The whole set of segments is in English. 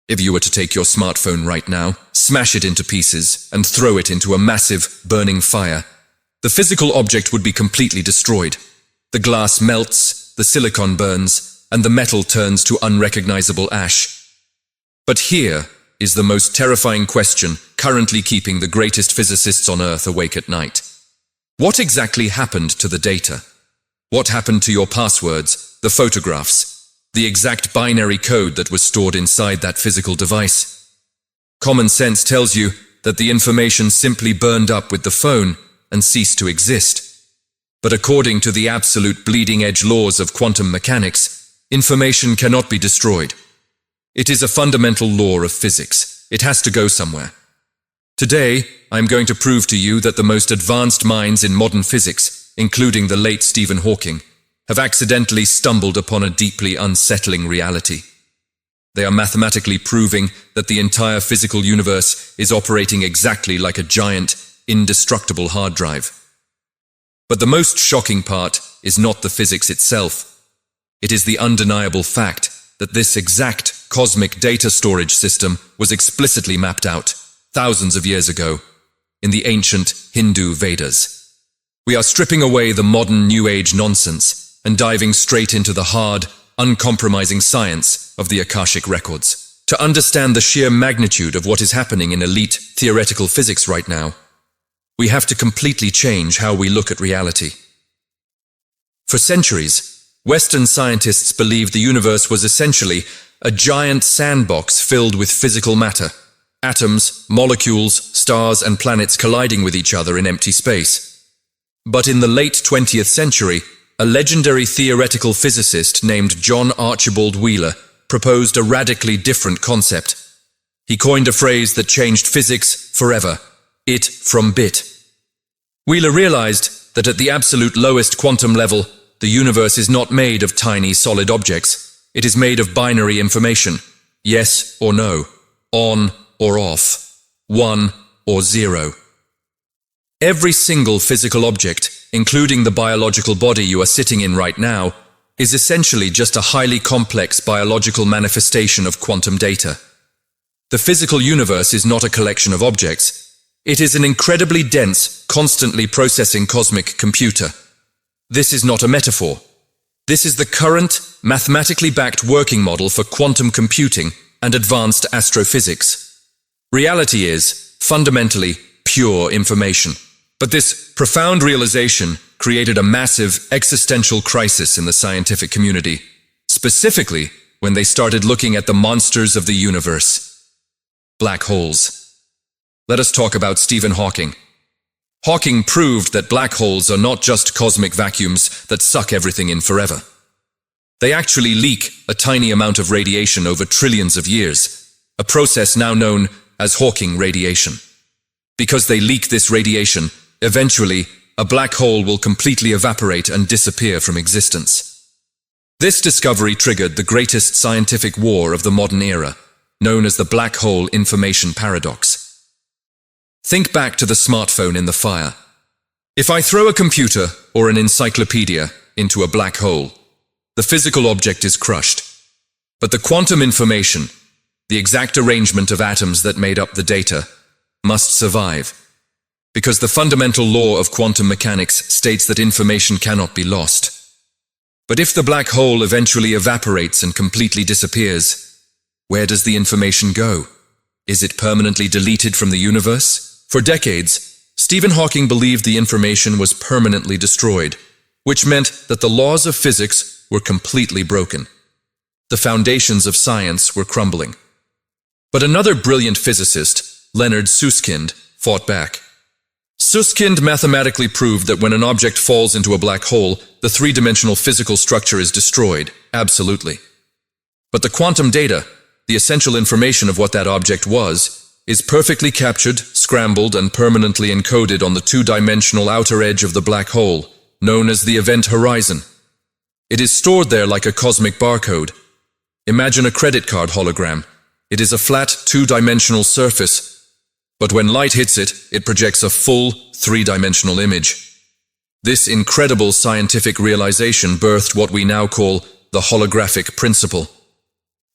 If you were to take your smartphone right now, smash it into pieces, and throw it into a massive, burning fire, the physical object would be completely destroyed. The glass melts, the silicon burns, and the metal turns to unrecognizable ash. But here is the most terrifying question currently keeping the greatest physicists on Earth awake at night. What exactly happened to the data? What happened to your passwords, the photographs, the exact binary code that was stored inside that physical device? Common sense tells you that the information simply burned up with the phone and ceased to exist. But according to the absolute bleeding-edge laws of quantum mechanics, information cannot be destroyed. It is a fundamental law of physics. It has to go somewhere. Today, I'm going to prove to you that the most advanced minds in modern physics, including the late Stephen Hawking, have accidentally stumbled upon a deeply unsettling reality. They are mathematically proving that the entire physical universe is operating exactly like a giant, indestructible hard drive. But the most shocking part is not the physics itself. It is the undeniable fact that this exact cosmic data storage system was explicitly mapped out thousands of years ago in the ancient Hindu Vedas. We are stripping away the modern New Age nonsense and diving straight into the hard, uncompromising science of the Akashic Records. To understand the sheer magnitude of what is happening in elite theoretical physics right now, we have to completely change how we look at reality. For centuries, Western scientists believed the universe was essentially a giant sandbox filled with physical matter, atoms, molecules, stars, and planets colliding with each other in empty space. But in the late 20th century, a legendary theoretical physicist named John Archibald Wheeler proposed a radically different concept. He coined a phrase that changed physics forever: it from bit. Wheeler realized that at the absolute lowest quantum level, the universe is not made of tiny solid objects. It is made of binary information: yes or no, on or off, 1 or 0. Every single physical object, including the biological body you are sitting in right now, is essentially just a highly complex biological manifestation of quantum data. The physical universe is not a collection of objects. It is an incredibly dense, constantly processing cosmic computer. This is not a metaphor. This is the current, mathematically backed working model for quantum computing and advanced astrophysics. Reality is, fundamentally, pure information. But this profound realization created a massive existential crisis in the scientific community, specifically when they started looking at the monsters of the universe: black holes. Let us talk about Stephen Hawking. Hawking proved that black holes are not just cosmic vacuums that suck everything in forever. They actually leak a tiny amount of radiation over trillions of years, a process now known as Hawking radiation. Because they leak this radiation, eventually, a black hole will completely evaporate and disappear from existence. This discovery triggered the greatest scientific war of the modern era, known as the black hole information paradox. Think back to the smartphone in the fire. If I throw a computer or an encyclopedia into a black hole, the physical object is crushed. But the quantum information, the exact arrangement of atoms that made up the data, must survive. Because the fundamental law of quantum mechanics states that information cannot be lost. But if the black hole eventually evaporates and completely disappears, where does the information go? Is it permanently deleted from the universe? For decades, Stephen Hawking believed the information was permanently destroyed, which meant that the laws of physics were completely broken. The foundations of science were crumbling. But another brilliant physicist, Leonard Susskind, fought back. Susskind mathematically proved that when an object falls into a black hole, the three-dimensional physical structure is destroyed, absolutely. But the quantum data, the essential information of what that object was, is perfectly captured, scrambled, and permanently encoded on the two-dimensional outer edge of the black hole, known as the event horizon. It is stored there like a cosmic barcode. Imagine a credit card hologram. It is a flat, two-dimensional surface, but when light hits it, it projects a full, three-dimensional image. This incredible scientific realization birthed what we now call the holographic principle.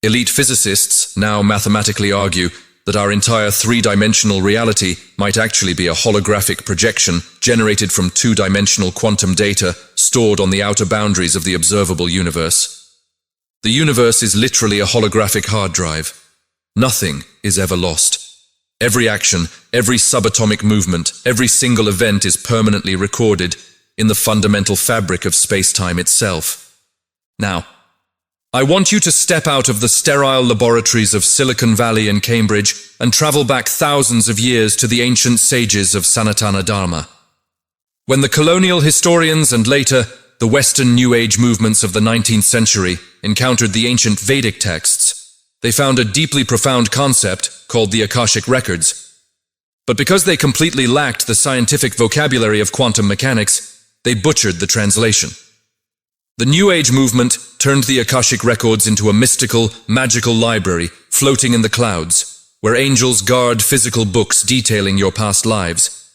Elite physicists now mathematically argue that our entire three-dimensional reality might actually be a holographic projection generated from two-dimensional quantum data stored on the outer boundaries of the observable universe. The universe is literally a holographic hard drive. Nothing is ever lost. Every action, every subatomic movement, every single event is permanently recorded in the fundamental fabric of space-time itself. Now, I want you to step out of the sterile laboratories of Silicon Valley and Cambridge and travel back thousands of years to the ancient sages of Sanatana Dharma. When the colonial historians and later the Western New Age movements of the 19th century encountered the ancient Vedic texts, they found a deeply profound concept called the Akashic Records. But because they completely lacked the scientific vocabulary of quantum mechanics, they butchered the translation. The New Age movement turned the Akashic Records into a mystical, magical library floating in the clouds, where angels guard physical books detailing your past lives.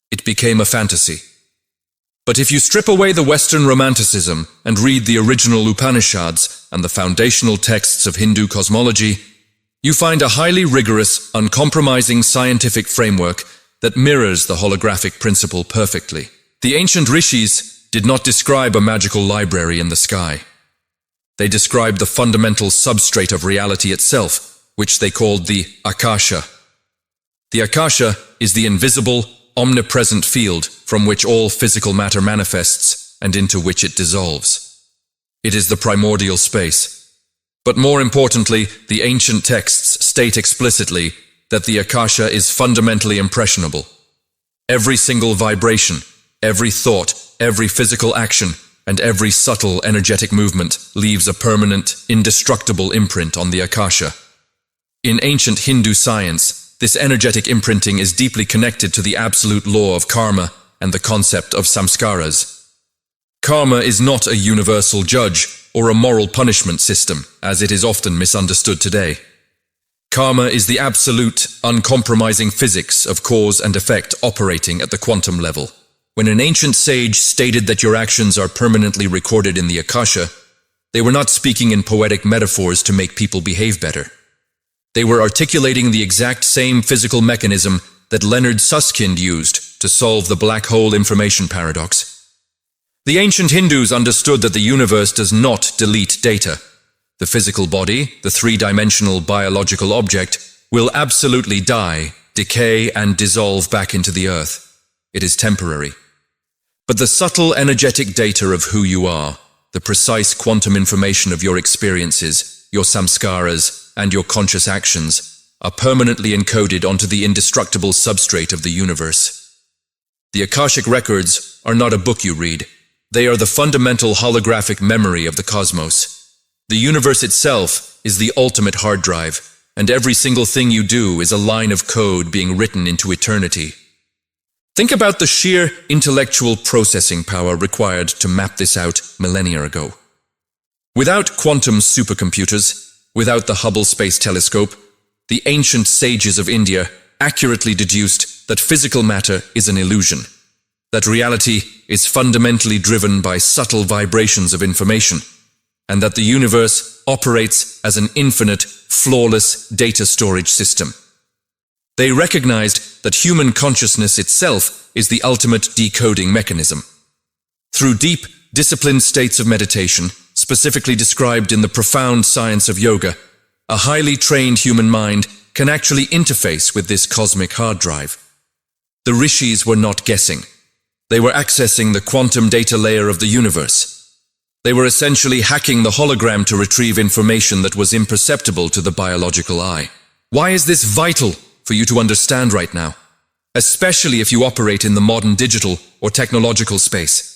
It became a fantasy. But if you strip away the Western romanticism and read the original Upanishads and the foundational texts of Hindu cosmology, you find a highly rigorous, uncompromising scientific framework that mirrors the holographic principle perfectly. The ancient rishis did not describe a magical library in the sky. They described the fundamental substrate of reality itself, which they called the Akasha. The Akasha is the invisible, omnipresent field from which all physical matter manifests and into which it dissolves. It is the primordial space. But more importantly, the ancient texts state explicitly that the Akasha is fundamentally impressionable. Every single vibration, every thought, every physical action, and every subtle energetic movement leaves a permanent, indestructible imprint on the Akasha. In ancient Hindu science, this energetic imprinting is deeply connected to the absolute law of karma and the concept of samskaras. Karma is not a universal judge or a moral punishment system, as it is often misunderstood today. Karma is the absolute, uncompromising physics of cause and effect operating at the quantum level. When an ancient sage stated that your actions are permanently recorded in the Akasha, they were not speaking in poetic metaphors to make people behave better. They were articulating the exact same physical mechanism that Leonard Susskind used to solve the black hole information paradox. The ancient Hindus understood that the universe does not delete data. The physical body, the three-dimensional biological object, will absolutely die, decay, and dissolve back into the earth. It is temporary. But the subtle energetic data of who you are, the precise quantum information of your experiences, your samskaras, and your conscious actions, are permanently encoded onto the indestructible substrate of the universe. The Akashic Records are not a book you read. They are the fundamental holographic memory of the cosmos. The universe itself is the ultimate hard drive, and every single thing you do is a line of code being written into eternity. Think about the sheer intellectual processing power required to map this out millennia ago. Without quantum supercomputers, without the Hubble Space Telescope, the ancient sages of India accurately deduced that physical matter is an illusion, that reality is fundamentally driven by subtle vibrations of information, and that the universe operates as an infinite, flawless data storage system. They recognized that human consciousness itself is the ultimate decoding mechanism. Through deep, disciplined states of meditation, specifically described in the profound science of yoga, a highly trained human mind can actually interface with this cosmic hard drive. The rishis were not guessing. They were accessing the quantum data layer of the universe. They were essentially hacking the hologram to retrieve information that was imperceptible to the biological eye. Why is this vital for you to understand right now, especially if you operate in the modern digital or technological space?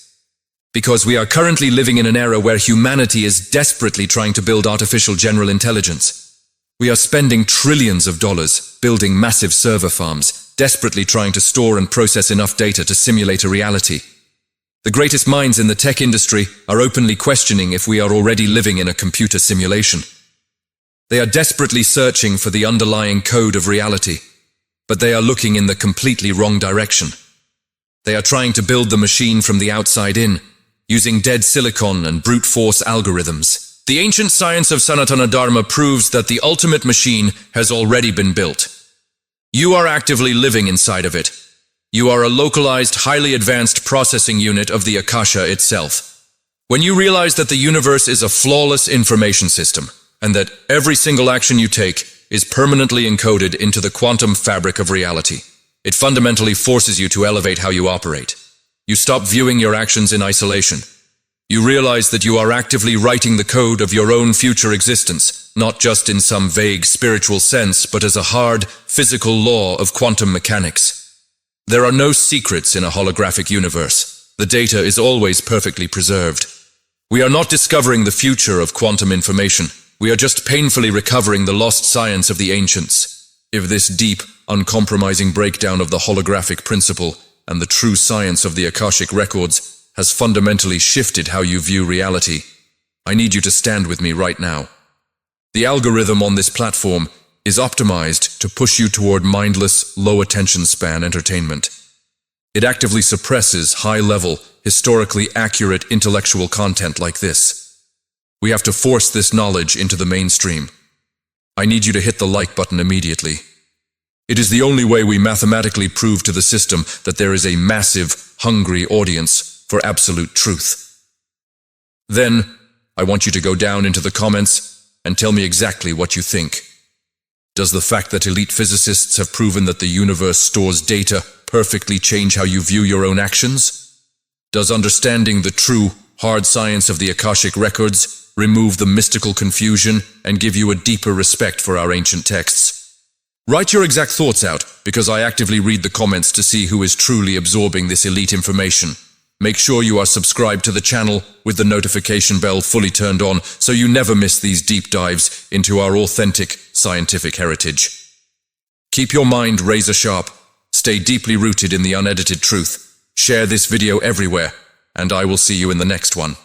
Because we are currently living in an era where humanity is desperately trying to build artificial general intelligence. We are spending trillions of dollars building massive server farms, desperately trying to store and process enough data to simulate a reality. The greatest minds in the tech industry are openly questioning if we are already living in a computer simulation. They are desperately searching for the underlying code of reality, but they are looking in the completely wrong direction. They are trying to build the machine from the outside in, using dead silicon and brute force algorithms. The ancient science of Sanatana Dharma proves that the ultimate machine has already been built. You are actively living inside of it. You are a localized, highly advanced processing unit of the Akasha itself. When you realize that the universe is a flawless information system, and that every single action you take is permanently encoded into the quantum fabric of reality, it fundamentally forces you to elevate how you operate. You stop viewing your actions in isolation. You realize that you are actively writing the code of your own future existence, not just in some vague spiritual sense, but as a hard, physical law of quantum mechanics. There are no secrets in a holographic universe. The data is always perfectly preserved. We are not discovering the future of quantum information. We are just painfully recovering the lost science of the ancients. If this deep, uncompromising breakdown of the holographic principle and the true science of the Akashic Records has fundamentally shifted how you view reality, I need you to stand with me right now. The algorithm on this platform is optimized to push you toward mindless, low-attention span entertainment. It actively suppresses high-level, historically accurate intellectual content like this. We have to force this knowledge into the mainstream. I need you to hit the like button immediately. It is the only way we mathematically prove to the system that there is a massive, hungry audience for absolute truth. Then, I want you to go down into the comments and tell me exactly what you think. Does the fact that elite physicists have proven that the universe stores data perfectly change how you view your own actions? Does understanding the true, hard science of the Akashic Records remove the mystical confusion and give you a deeper respect for our ancient texts? Write your exact thoughts out, because I actively read the comments to see who is truly absorbing this elite information. Make sure you are subscribed to the channel with the notification bell fully turned on so you never miss these deep dives into our authentic scientific heritage. Keep your mind razor sharp, stay deeply rooted in the unedited truth, share this video everywhere, and I will see you in the next one.